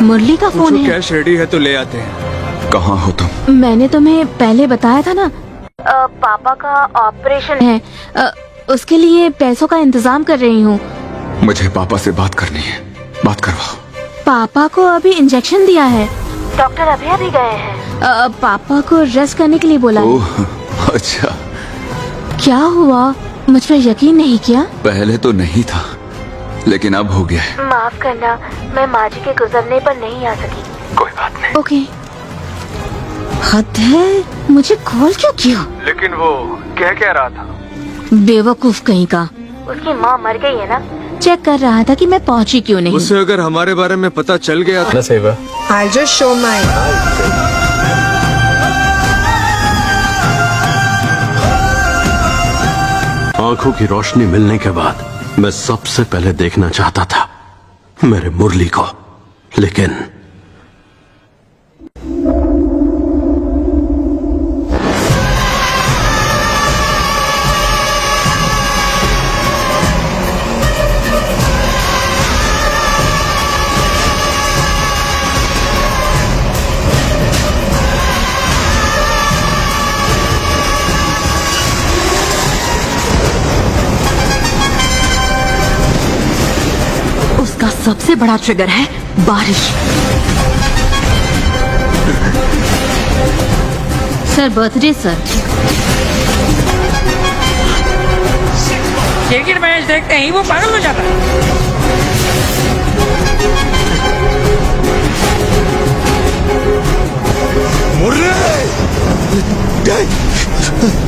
मुरली का फोन है। Cash ready है तो ले आते हैं। कहाँ हो तुम? मैंने तुम्हें पहले बताया था ना, पापा का ऑपरेशन है, उसके लिए पैसों का इंतजाम कर रही हूँ। मुझे पापा से बात करनी है, बात करवाओ। पापा को अभी इंजेक्शन दिया है, डॉक्टर अभी गए हैं। पापा को रेस्ट करने के लिए बोला है। ओह अच्छा। क्या हुआ, मुझ पर यकीन नहीं किया? पहले तो नहीं था, लेकिन अब हो गया है। माफ करना, मैं माँ जी के गुजरने पर नहीं आ सकी। कोई बात नहीं। ओके। हद है, मुझे कॉल क्यों किया? लेकिन वो क्या रहा था? बेवकूफ कहीं का। उसकी माँ मर गई है ना, चेक कर रहा था कि मैं पहुंची क्यों नहीं। उसे अगर हमारे बारे में पता चल गया तो I'll just show my आंखों की रोशनी मिलने के बाद मैं सबसे पहले देखना चाहता था मेरे मुरली को, लेकिन उसका सबसे बड़ा ट्रिगर है बारिश। Sir birthday sir. Cricket match देखते ही वो पागल हो जाता है।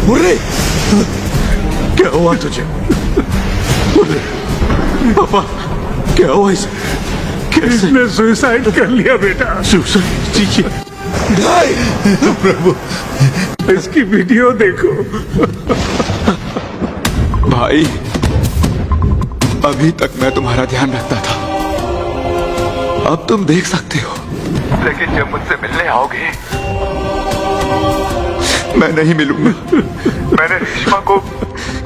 मुर्रे, क्या हुआ तुझे? पापा क्या हुआ इसे? इसने सुसाइड कर लिया बेटा। सुसाइड? जी प्रभु, इसकी वीडियो देखो। भाई, अभी तक मैं तुम्हारा ध्यान रखता था, अब तुम देख सकते हो, लेकिन जब मुझसे मिलने आओगे मैं नहीं मिलूंगा। मैंने रेशमा को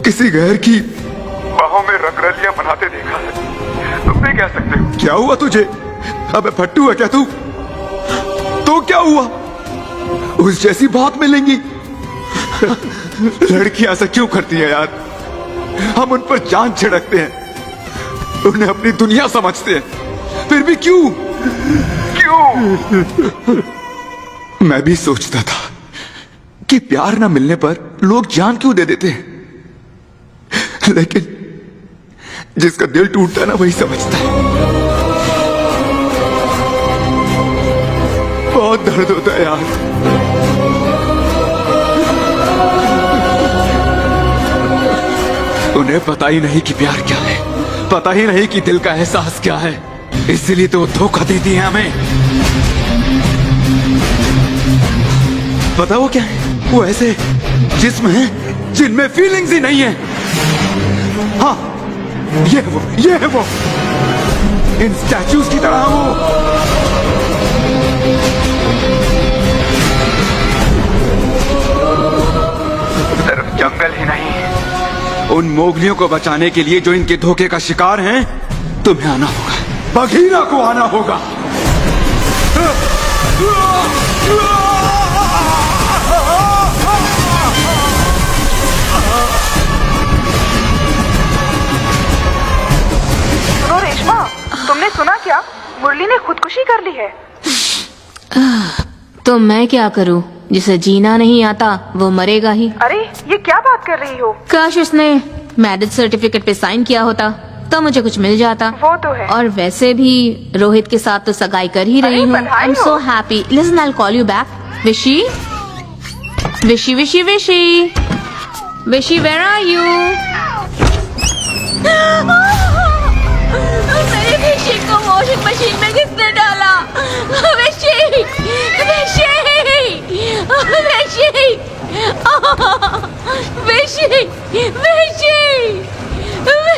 किसी गैर की बाहों में रंगरलियां बनाते देखा है। तुम नहीं कह सकते हो। क्या हुआ तुझे? अबे फट्टू है क्या तू? तो क्या हुआ? उस जैसी बात मिलेंगी। लड़कियां ऐसा क्यों करती है यार? हम उन पर जान छिड़कते हैं, उन्हें अपनी दुनिया समझते हैं, फिर भी क्यों? मैं भी सोचता था कि प्यार ना मिलने पर लोग जान क्यों दे देते हैं, लेकिन जिसका दिल टूटता है ना वही समझता है। बहुत दर्द होता है यार। उन्हें पता ही नहीं कि प्यार क्या है, पता ही नहीं कि दिल का एहसास क्या है, इसलिए तो धोखा देती है हमें। पता वो क्या है? वो ऐसे जिस्म हैं जिनमें फीलिंग्स ही नहीं है। हाँ, ये है वो इन स्टैचूज की तरह। वो सिर्फ जंगल ही नहीं, उन मोगलियों को बचाने के लिए जो इनके धोखे का शिकार हैं, तुम्हें आना होगा, बघीरा को आना होगा। सुनो रेशमा, तुमने सुना क्या? मुरली ने खुदकुशी कर ली है। तो मैं क्या करूं? जिसे जीना नहीं आता वो मरेगा ही। अरे ये क्या बात कर रही हो? काश उसने मैरिज सर्टिफिकेट पे साइन किया होता तो मुझे कुछ मिल जाता। वो तो है। और वैसे भी रोहित के साथ तो सगाई कर ही रही हूँ। I am so happy. Listen, I will call you back. विशी विशी विशी विशी विशी, वेयर आर यू? मेरी विशी को वॉशिंग मशीन में किसने डाला? विशी विशी विशी विशी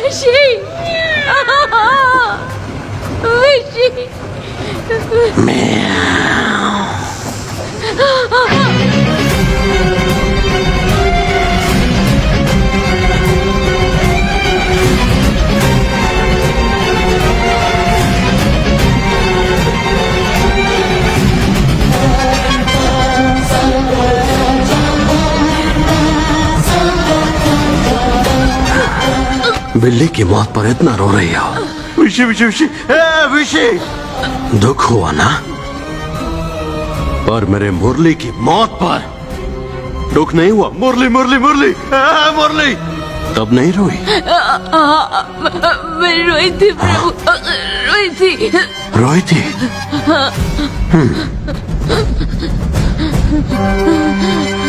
विशी विशी बिल्ली की मौत पर इतना रो रही हो? विशी विशी विशी विशी, दुख हुआ ना? पर मेरे मुरली की मौत पर दुख नहीं हुआ? मुरली मुरली मुरली मुरली तब नहीं रोई? मैं रोई थी प्रभु, रोई थी। रोई थी?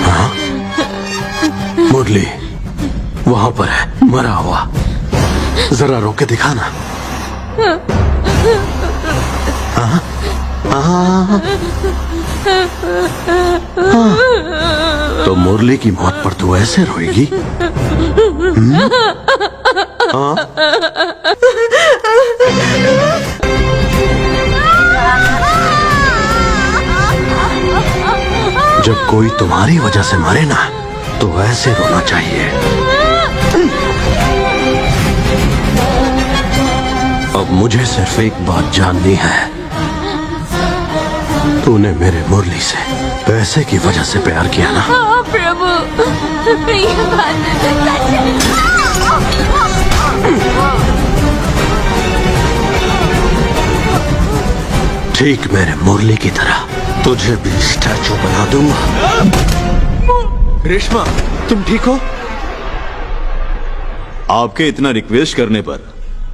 हाँ? मुरली वहां पर है, मरा हुआ। जरा रो के दिखाना। हाँ? हाँ? तो मुरली की मौत पर तू ऐसे रोएगी? हाँ? जब कोई तुम्हारी वजह से मरे ना, तो ऐसे रोना चाहिए। अब मुझे सिर्फ एक बात जाननी है, तूने मेरे मुरली से पैसे की वजह से प्यार किया ना? हाँ प्रभु, ये बात सच है। ठीक मेरे मुरली की तरह तुझे भी स्टैचू बना दूंगा। रेशमा, तुम ठीक हो? आपके इतना रिक्वेस्ट करने पर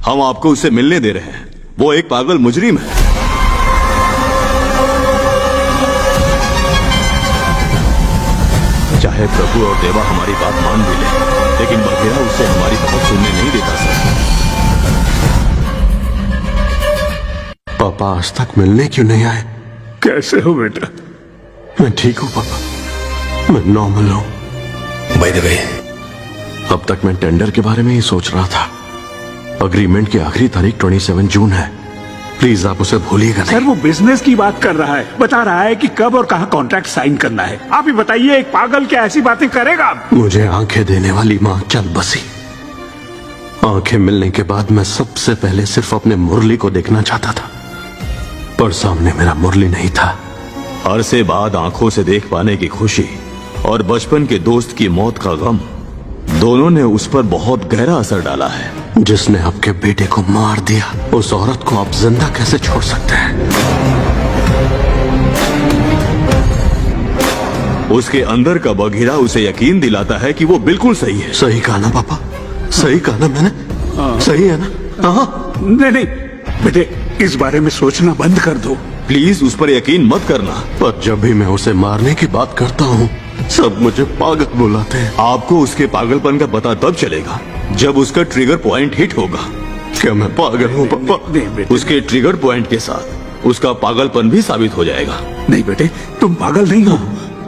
हम आपको उससे मिलने दे रहे हैं। वो एक पागल मुजरिम है। चाहे प्रभु और देवा हमारी बात मान भी ले, लेकिन बघेरा उससे हमारी बात सुनने नहीं देता सर। पापा आज तक मिलने क्यों नहीं आए? कैसे हो बेटा? मैं ठीक हूँ पापा, मैं नॉर्मल हूँ। बाय द वे, अब तक मैं टेंडर के बारे में ही सोच रहा था। अग्रीमेंट की आखिरी तारीख 27 जून है। प्लीज आप उसे भूलिएगा सर, नहीं। वो बिजनेस की बात कर रहा है, बता रहा है कि कब और कहाँ कॉन्ट्रैक्ट साइन करना है। आप ही बताइए, एक पागल क्या ऐसी बातें करेगा? मुझे आंखें देने वाली माँ चल बसी। आंखें मिलने के बाद मैं सबसे पहले सिर्फ अपने मुरली को देखना चाहता था, पर सामने मेरा मुरली नहीं था। अरसे बाद आंखों से देख पाने की खुशी और बचपन के दोस्त की मौत का गम, दोनों ने उस पर बहुत गहरा असर डाला है। जिसने आपके बेटे को मार दिया, उस औरत को आप जिंदा कैसे छोड़ सकते हैं? उसके अंदर का बघेरा उसे यकीन दिलाता है कि वो बिल्कुल सही है। सही कहा ना पापा? सही कहा ना मैंने? सही है ना? हाँ। नहीं नहीं बेटे, इस बारे में सोचना बंद कर दो। प्लीज उस पर यकीन मत करना। पर जब भी मैं उसे मारने की बात करता हूँ, सब मुझे पागल बुलाते हैं। आपको उसके पागलपन का पता तब चलेगा जब उसका ट्रिगर पॉइंट हिट होगा। क्या मैं पागल हूँ पापा? नहीं बेटे, उसके ट्रिगर पॉइंट के साथ उसका पागलपन भी साबित हो जाएगा। नहीं बेटे, तुम पागल नहीं हो,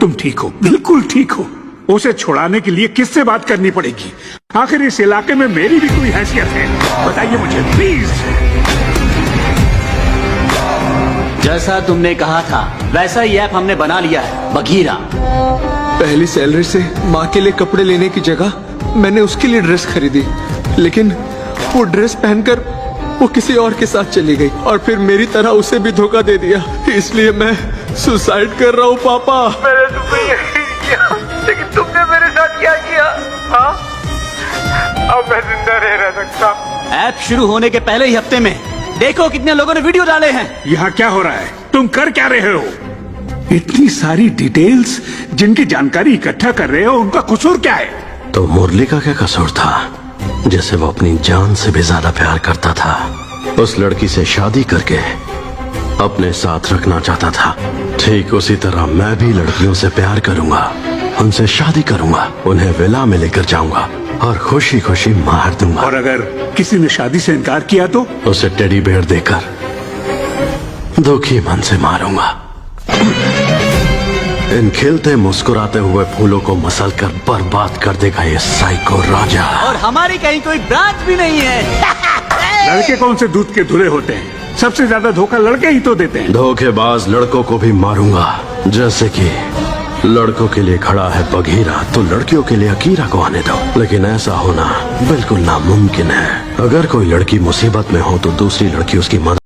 तुम ठीक हो, बिल्कुल ठीक हो। उसे छुड़ाने के लिए किससे बात करनी पड़ेगी? आखिर इस इलाके में मेरी भी कोई हैसियत है? बताइए मुझे प्लीज। जैसा तुमने कहा था वैसा ही ऐप हमने बना लिया है, बघीरा। पहली सैलरी से माँ के लिए कपड़े लेने की जगह मैंने उसके लिए ड्रेस खरीदी, लेकिन वो ड्रेस पहनकर वो किसी और के साथ चली गई और फिर मेरी तरह उसे भी धोखा दे दिया। इसलिए मैं सुसाइड कर रहा हूँ पापा। मैंने तुम्हें यकीन किया, लेकिन तुमने मेरे साथ क्या किया? हाँ? अब मैं जिंदा नहीं रह सकता। ऐप शुरू होने के पहले ही हफ्ते में देखो कितने लोगों ने वीडियो डाले हैं। यहाँ क्या हो रहा है? तुम कर क्या रहे हो? इतनी सारी डिटेल्स जिनकी जानकारी इकट्ठा कर रहे हो, उनका कसूर क्या है? तो मुरली का क्या कसूर था, जिसे वो अपनी जान से भी ज्यादा प्यार करता था? उस लड़की से शादी करके अपने साथ रखना चाहता था। ठीक उसी तरह मैं भी लड़कियों से प्यार करूंगा, उनसे शादी करूंगा, उन्हें विला में लेकर जाऊंगा और खुशी खुशी मार दूंगा। और अगर किसी ने शादी से इनकार किया तो? उसे टेडी बेयर देकर दुखी मन से मारूंगा। इन खिलते मुस्कुराते हुए फूलों को मसल कर बर्बाद कर देगा ये साइको राजा। और हमारी कहीं कोई ब्रांच भी नहीं है। लड़के कौन से दूध के धुले होते हैं? सबसे ज्यादा धोखा लड़के ही तो देते हैं। धोखेबाज लड़कों को भी मारूंगा। जैसे कि लड़कों के लिए खड़ा है बघीरा, तो लड़कियों के लिए अकीरा को आने दो। लेकिन ऐसा होना बिल्कुल नामुमकिन है। अगर कोई लड़की मुसीबत में हो तो दूसरी लड़की उसकी मदद